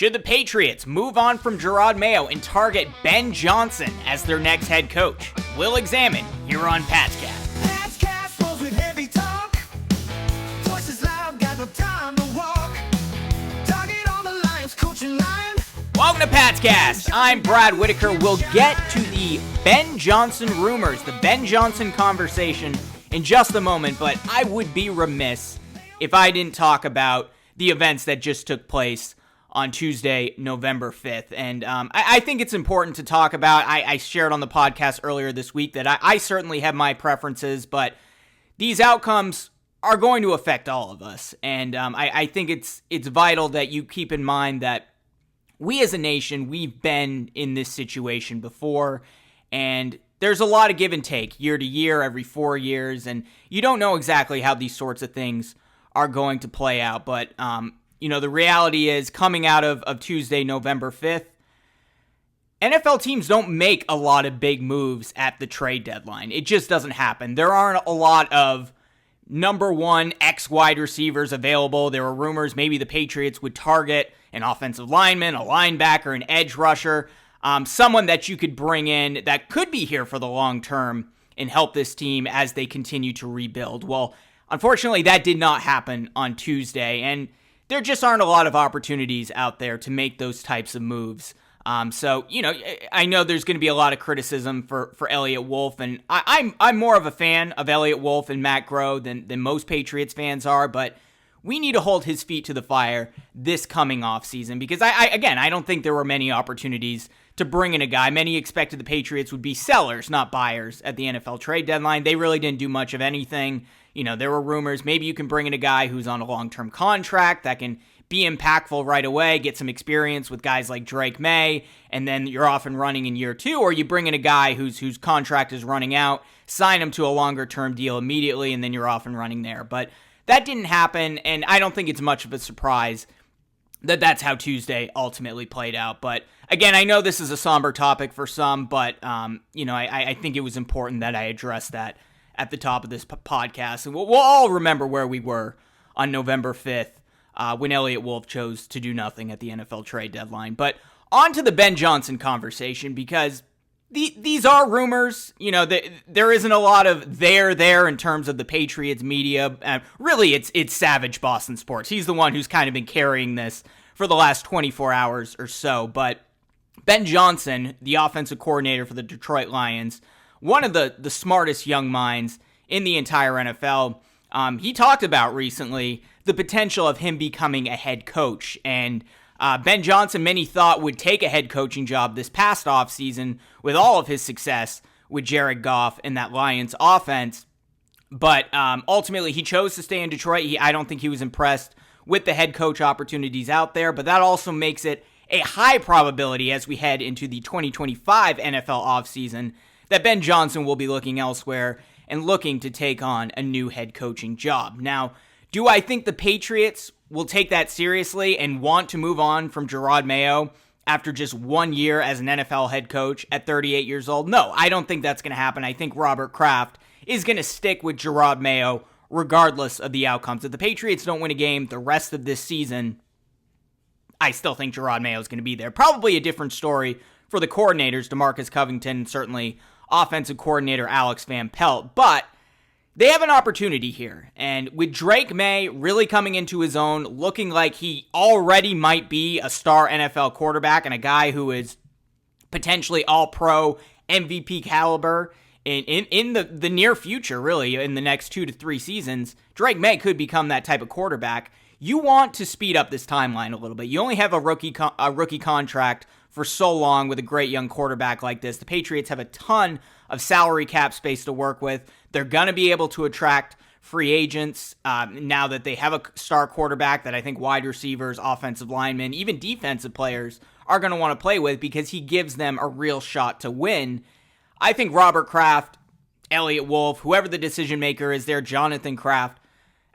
Should the Patriots move on from Jerod Mayo and target Ben Johnson as their next head coach? We'll examine here on PatsCast. PatsCast rolls with heavy talk. Voices loud, got no time to walk. Target all the Lions, coaching line. Welcome to PatsCast. I'm Brad Whitaker. We'll get to the Ben Johnson rumors, the Ben Johnson conversation in just a moment, but I would be remiss if I didn't talk about the events that just took place on Tuesday, November 5th. And I think it's important to talk about. I shared on the podcast earlier this week that I certainly have my preferences, but these outcomes are going to affect all of us. And I think it's vital that you keep in mind that we as a nation, we've been in this situation before, and there's a lot of give and take year to year, every 4 years, and you don't know exactly how these sorts of things are going to play out. But the reality is, coming out of Tuesday, November 5th, NFL teams don't make a lot of big moves at the trade deadline. It just doesn't happen. There aren't a lot of number one X wide receivers available. There were rumors maybe the Patriots would target an offensive lineman, a linebacker, an edge rusher, someone that you could bring in that could be here for the long term and help this team as they continue to rebuild. Well, unfortunately, that did not happen on Tuesday, and there just aren't a lot of opportunities out there to make those types of moves. So I know there's going to be a lot of criticism for Elliott Wolf, and I'm more of a fan of Elliott Wolf and Matt Groh than most Patriots fans are, but we need to hold his feet to the fire this coming offseason because, I don't think there were many opportunities to bring in a guy. Many expected the Patriots would be sellers, not buyers, at the NFL trade deadline. They really didn't do much of anything. There were rumors maybe you can bring in a guy who's on a long-term contract that can be impactful right away, get some experience with guys like Jerod Mayo, and then you're off and running in year two, or you bring in a guy whose contract is running out, sign him to a longer-term deal immediately, and then you're off and running there. But that didn't happen, and I don't think it's much of a surprise that that's how Tuesday ultimately played out. But again, I know this is a somber topic for some, but I think it was important that I address that at the top of this podcast. And we'll all remember where we were on November 5th when Elliott Wolf chose to do nothing at the NFL trade deadline. But on to the Ben Johnson conversation, because these are rumors. There isn't a lot of there in terms of the Patriots media. Really, it's Savage Boston Sports. He's the one who's kind of been carrying this for the last 24 hours or so. But Ben Johnson, the offensive coordinator for the Detroit Lions, one of the smartest young minds in the entire NFL, he talked about recently the potential of him becoming a head coach. And Ben Johnson, many thought, would take a head coaching job this past offseason with all of his success with Jared Goff and that Lions offense. But ultimately, he chose to stay in Detroit. I don't think he was impressed with the head coach opportunities out there, but that also makes it a high probability as we head into the 2025 NFL offseason that Ben Johnson will be looking elsewhere and looking to take on a new head coaching job. Now, do I think the Patriots will take that seriously and want to move on from Jerod Mayo after just 1 year as an NFL head coach at 38 years old? No, I don't think that's going to happen. I think Robert Kraft is going to stick with Jerod Mayo regardless of the outcomes. If the Patriots don't win a game the rest of this season, I still think Jerod Mayo is going to be there. Probably a different story for the coordinators, DeMarcus Covington, and certainly offensive coordinator Alex Van Pelt, but they have an opportunity here. And with Jerod Mayo really coming into his own, looking like he already might be a star NFL quarterback and a guy who is potentially all-pro MVP caliber in the near future, really, in the next 2 to 3 seasons, Jerod Mayo could become that type of quarterback. You want to speed up this timeline a little bit. You only have a rookie contract for so long with a great young quarterback like this. The Patriots have a ton of salary cap space to work with. They're going to be able to attract free agents now that they have a star quarterback that I think wide receivers, offensive linemen, even defensive players are going to want to play with because he gives them a real shot to win. I think Robert Kraft, Elliott Wolf, whoever the decision maker is there, Jonathan Kraft,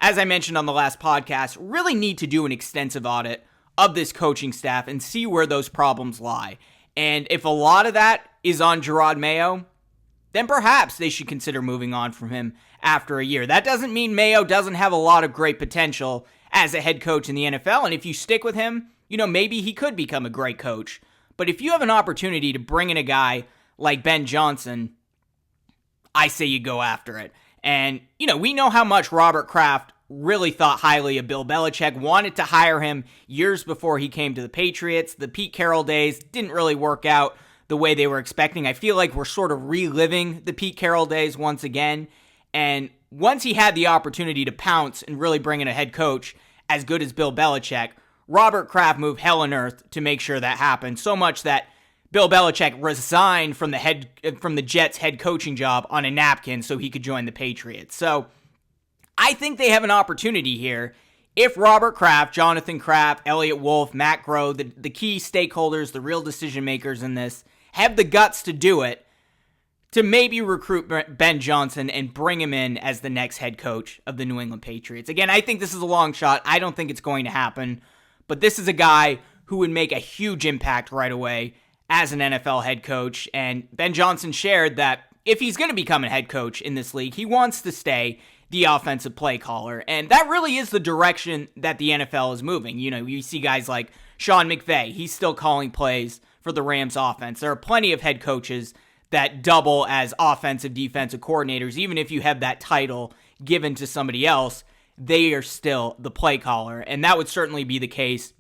as I mentioned on the last podcast, really need to do an extensive audit of this coaching staff and see where those problems lie. And if a lot of that is on Jerod Mayo, then perhaps they should consider moving on from him after a year. That doesn't mean Mayo doesn't have a lot of great potential as a head coach in the NFL, and if you stick with him, maybe he could become a great coach. But if you have an opportunity to bring in a guy like Ben Johnson, I say you go after it. And, we know how much Robert Kraft really thought highly of Bill Belichick, wanted to hire him years before he came to the Patriots. The Pete Carroll days didn't really work out the way they were expecting. I feel like we're sort of reliving the Pete Carroll days once again. And once he had the opportunity to pounce and really bring in a head coach as good as Bill Belichick, Robert Kraft moved hell and earth to make sure that happened, so much that Bill Belichick resigned from the Jets head coaching job on a napkin so he could join the Patriots. So I think they have an opportunity here if Robert Kraft, Jonathan Kraft, Elliott Wolf, Matt Groh, the key stakeholders, the real decision makers in this, have the guts to do it, to maybe recruit Ben Johnson and bring him in as the next head coach of the New England Patriots. Again, I think this is a long shot. I don't think it's going to happen, but this is a guy who would make a huge impact right away as an NFL head coach. And Ben Johnson shared that if he's going to become a head coach in this league, he wants to stay the offensive play caller. And that really is the direction that the NFL is moving. You see guys like Sean McVay. He's still calling plays for the Rams offense. There are plenty of head coaches that double as offensive defensive coordinators. Even if you have that title given to somebody else, they are still the play caller. And that would certainly be the case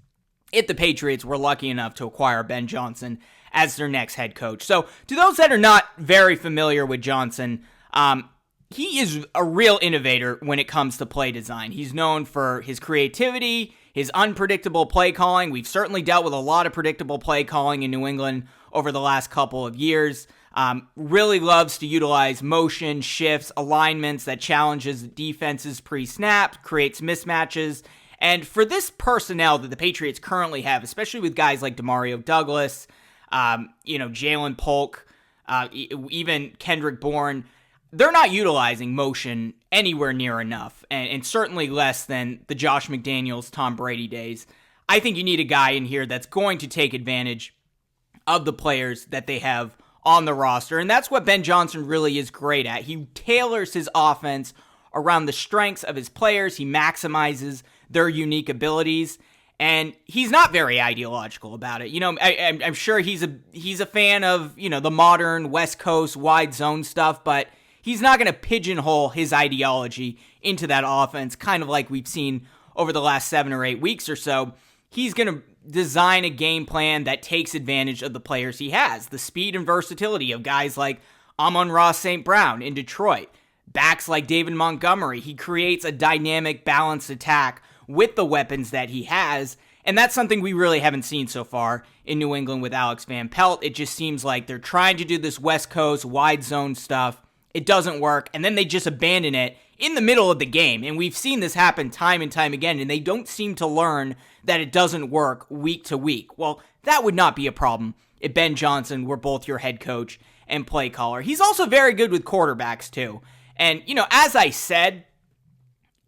if the Patriots were lucky enough to acquire Ben Johnson as their next head coach. So to those that are not very familiar with Johnson, he is a real innovator when it comes to play design. He's known for his creativity, his unpredictable play calling. We've certainly dealt with a lot of predictable play calling in New England over the last couple of years. Really loves to utilize motion, shifts, alignments that challenges defenses pre-snap, creates mismatches. And for this personnel that the Patriots currently have, especially with guys like Demario Douglas, Jalen Polk, even Kendrick Bourne, they're not utilizing motion anywhere near enough, and certainly less than the Josh McDaniels, Tom Brady days. I think you need a guy in here that's going to take advantage of the players that they have on the roster, and that's what Ben Johnson really is great at. He tailors his offense around the strengths of his players. He maximizes their unique abilities, and he's not very ideological about it. I'm sure he's a fan of, the modern West Coast wide zone stuff, but he's not going to pigeonhole his ideology into that offense, kind of like we've seen over the last 7 or 8 weeks or so. He's going to design a game plan that takes advantage of the players he has, the speed and versatility of guys like Amon-Ra St. Brown in Detroit, backs like David Montgomery. He creates a dynamic, balanced attack with the weapons that he has, and that's something we really haven't seen so far in New England with Alex Van Pelt. It just seems like they're trying to do this West Coast wide zone stuff. It doesn't work, and then they just abandon it in the middle of the game. And we've seen this happen time and time again, and they don't seem to learn that it doesn't work week to week. Well, that would not be a problem if Ben Johnson were both your head coach and play caller. He's also very good with quarterbacks, too. And, as I said,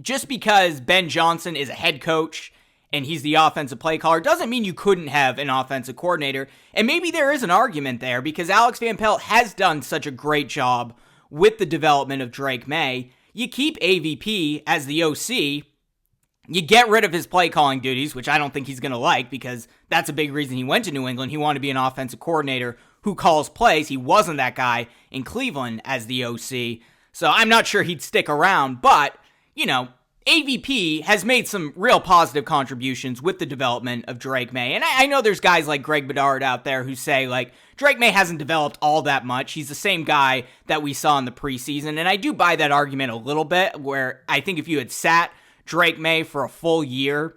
just because Ben Johnson is a head coach and he's the offensive play caller doesn't mean you couldn't have an offensive coordinator. And maybe there is an argument there because Alex Van Pelt has done such a great job with the development of Drake May. You keep AVP as the OC, you get rid of his play calling duties, which I don't think he's going to like because that's a big reason he went to New England. He wanted to be an offensive coordinator who calls plays. He wasn't that guy in Cleveland as the OC, so I'm not sure he'd stick around, but, AVP has made some real positive contributions with the development of Drake May. And I know there's guys like Greg Bedard out there who say, Drake May hasn't developed all that much. He's the same guy that we saw in the preseason. And I do buy that argument a little bit, where I think if you had sat Drake May for a full year,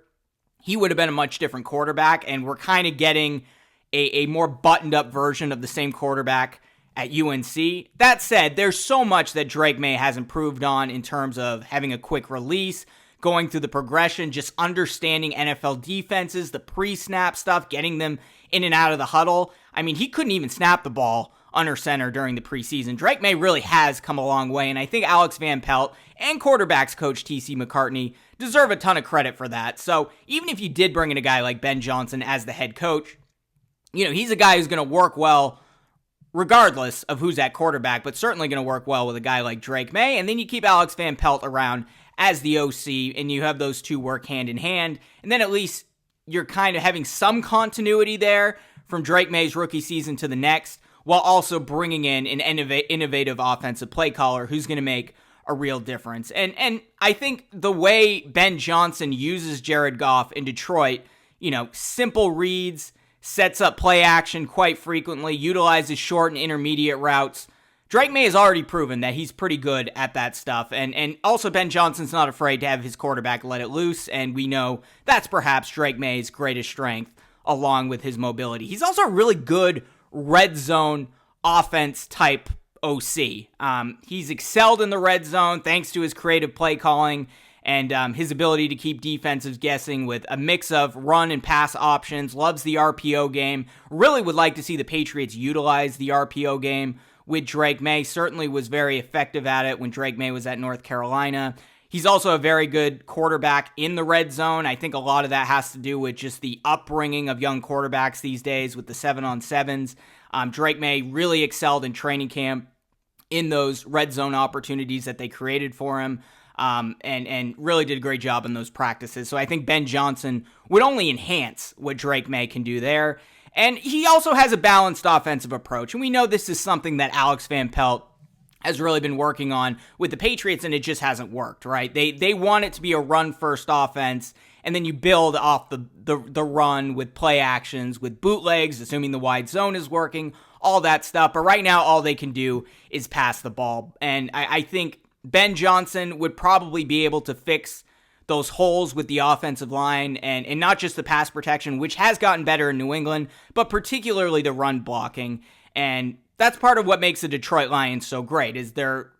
he would have been a much different quarterback. And we're kind of getting a more buttoned up version of the same quarterback at UNC. That said, there's so much that Drake May has improved on in terms of having a quick release, going through the progression, just understanding NFL defenses, the pre-snap stuff, getting them in and out of the huddle. I mean, he couldn't even snap the ball under center during the preseason. Drake May really has come a long way, and I think Alex Van Pelt and quarterbacks coach T.C. McCartney deserve a ton of credit for that. So even if you did bring in a guy like Ben Johnson as the head coach, he's a guy who's going to work well regardless of who's at quarterback, but certainly going to work well with a guy like Drake May. And then you keep Alex Van Pelt around as the OC, and you have those two work hand in hand. And then at least you're kind of having some continuity there from Drake May's rookie season to the next, while also bringing in an innovative offensive play caller who's going to make a real difference. And I think the way Ben Johnson uses Jared Goff in Detroit, simple reads, sets up play action quite frequently, utilizes short and intermediate routes. Drake May has already proven that he's pretty good at that stuff. And also Ben Johnson's not afraid to have his quarterback let it loose, and we know that's perhaps Drake May's greatest strength, along with his mobility. He's also a really good red zone offense type OC. He's excelled in the red zone thanks to his creative play calling and his ability to keep defenses guessing with a mix of run and pass options. Loves the RPO game. Really would like to see the Patriots utilize the RPO game with Drake May. Certainly was very effective at it when Drake May was at North Carolina. He's also a very good quarterback in the red zone. I think a lot of that has to do with just the upbringing of young quarterbacks these days with the 7-on-7s. Drake May really excelled in training camp in those red zone opportunities that they created for him, and really did a great job in those practices. So I think Ben Johnson would only enhance what Drake May can do there. And he also has a balanced offensive approach. And we know this is something that Alex Van Pelt has really been working on with the Patriots, and it just hasn't worked, right? They want it to be a run-first offense, and then you build off the run with play actions, with bootlegs, assuming the wide zone is working, all that stuff. But right now, all they can do is pass the ball. And I think Ben Johnson would probably be able to fix those holes with the offensive line and not just the pass protection, which has gotten better in New England, but particularly the run blocking. And that's part of what makes the Detroit Lions so great, is their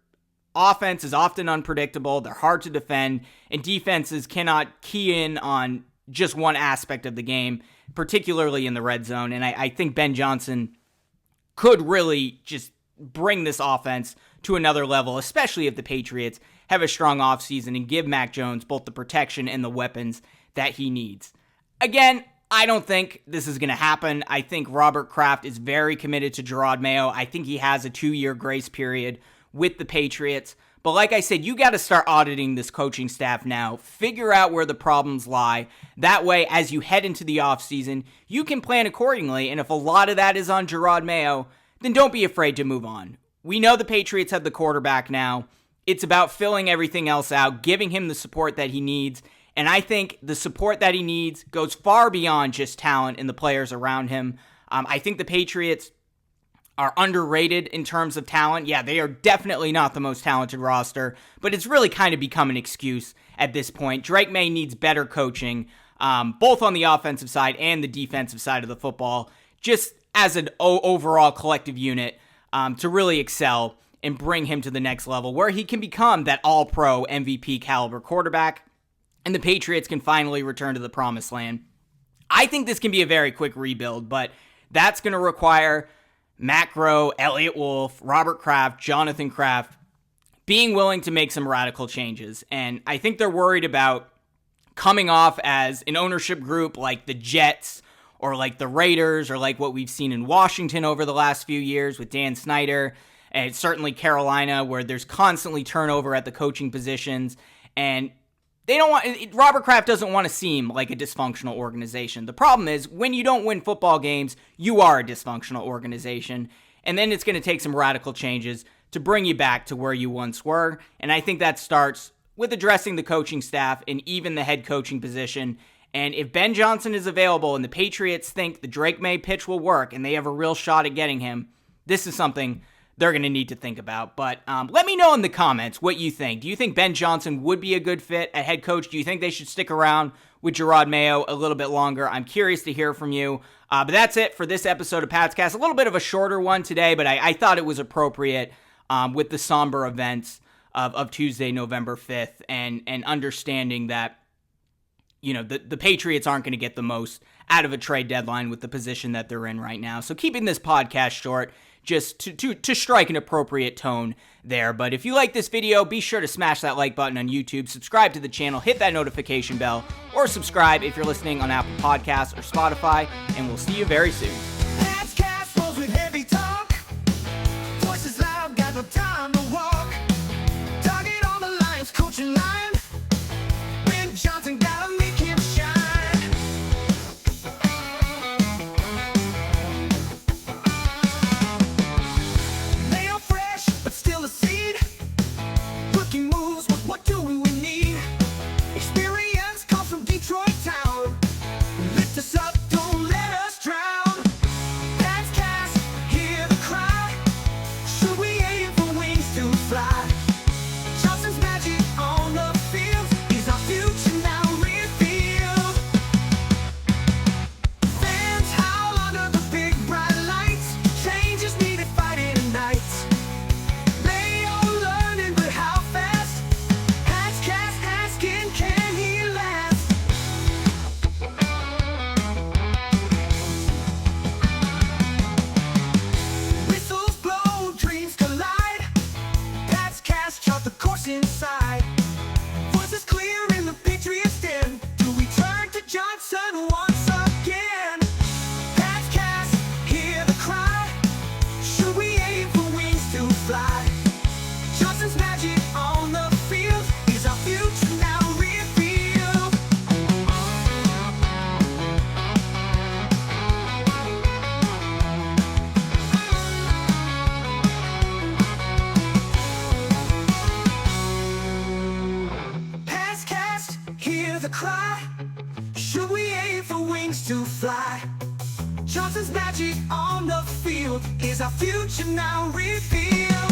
offense is often unpredictable, they're hard to defend, and defenses cannot key in on just one aspect of the game, particularly in the red zone. And I think Ben Johnson could really just bring this offense to another level, especially if the Patriots have a strong offseason and give Mac Jones both the protection and the weapons that he needs. Again, I don't think this is going to happen. I think Robert Kraft is very committed to Jerod Mayo. I think he has a 2-year grace period with the Patriots. But like I said, you got to start auditing this coaching staff now. Figure out where the problems lie. That way, as you head into the offseason, you can plan accordingly. And if a lot of that is on Jerod Mayo, then don't be afraid to move on. We know the Patriots have the quarterback now. It's about filling everything else out, giving him the support that he needs. And I think the support that he needs goes far beyond just talent and the players around him. I think the Patriots are underrated in terms of talent. Yeah, they are definitely not the most talented roster, but it's really kind of become an excuse at this point. Drake May needs better coaching, both on the offensive side and the defensive side of the football, just as an overall collective unit, to really excel and bring him to the next level where he can become that all-pro MVP caliber quarterback, and the Patriots can finally return to the promised land. I think this can be a very quick rebuild, but that's going to require Matt Groh, Elliott Wolf, Robert Kraft, Jonathan Kraft being willing to make some radical changes. And I think they're worried about coming off as an ownership group like the Jets or like the Raiders or like what we've seen in Washington over the last few years with Dan Snyder, and certainly Carolina, where there's constantly turnover at the coaching positions. And Robert Kraft doesn't want to seem like a dysfunctional organization. The problem is, when you don't win football games, you are a dysfunctional organization. And then it's going to take some radical changes to bring you back to where you once were. And I think that starts with addressing the coaching staff and even the head coaching position. And if Ben Johnson is available and the Patriots think the Drake May pitch will work and they have a real shot at getting him, this is something they're going to need to think about. But let me know in the comments what you think. Do you think Ben Johnson would be a good fit at head coach? Do you think they should stick around with Jerod Mayo a little bit longer? I'm curious to hear from you. But that's it for this episode of PatsCast. A little bit of a shorter one today, but I thought it was appropriate with the somber events of Tuesday, November 5th, and understanding that, you know, the Patriots aren't going to get the most out of a trade deadline with the position that they're in right now. So keeping this podcast short, just to strike an appropriate tone there. But if you like this video, be sure to smash that like button on YouTube, subscribe to the channel, hit that notification bell, or subscribe if you're listening on Apple Podcasts or Spotify, and we'll see you very soon. PatsCast rolls with heavy talk. Voices loud, got no time to walk. Target on the Lions, coaching line. Ben Johnson gotta make him shine. Johnson's magic on the field is our future now revealed.